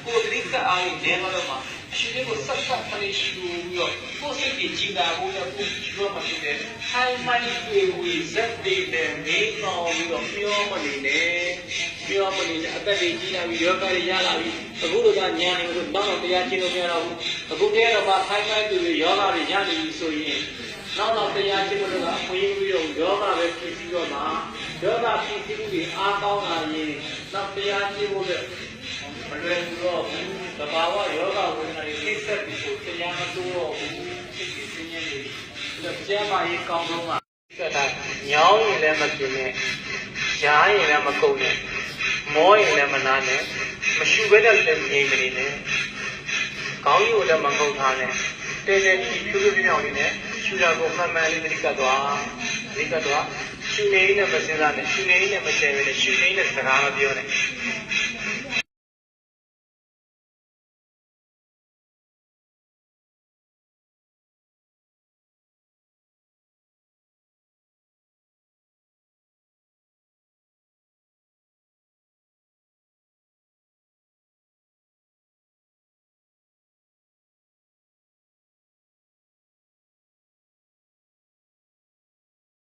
ကိုယ်တိကအားနေနေတော့မှာရှိတဲ့ကိုဆက်ဆက်ဖလေးရှိလို့ကိုယ်စိတ်ကြီးကြည်တာကိုလည်းကိုယ်ပြောမှဖြစ်တယ်။ဟိုင်းမိုင်းတွေဝီဇက်တွေနဲ့မေးကောင်းပြီးတော့ပြောမနေနဲ့အသက်တွေကြီးလာပြီးယောဂတွေရလာပြီးအခုလိုကညာနေလို့တော့တရားကျင့်လို့မရတော့ဘူးအခုတည်းကတော့ဟိုင်းမိုင်းတွေယောဂတွေရနေပြီဆိုရင်နောက်တရားကျင့်လို့ကအခွင့်အရေးပြီးတော့ယောဂပဲဖြစ်ပြီးတော့မှယောဂဖြစ်ပြီးပြီးအားကောင်းလာရင်နောက်တရားကျင့်ဖို့လည်းမလွယ်ဘူးတော့သဘာဝယောဂဝိညာဉ်တွေသိဆက်ပြီးဆိုတရားမတိုးတော့ဘူးဖြစ်ဖြစ်ပြင်းနေတယ်ကျမ်းမာရေးကောင်းဆုံးကသက်ညောင်းရင်လည်းမပြင်းနဲ့ရားရင်လည်းမကုန်နဲ့မောရင်လည်းမနာနဲ့မရှူဘဲနဲ့လည်းငြိမ်မနေနဲ့ခေါင်းကြီးကိုလည်းမငုံထားနဲ့တဲတဲကြီးဖြူဖြူပြောင်းနေနဲ့ရှူတာကိုမှန်မှန်လေးတိကတ်သွားရှူနေနဲ့မစင်းစားနဲ့ရှူနေနဲ့မချဲနဲ့ရှူနေနဲ့စကားမပြောနဲ့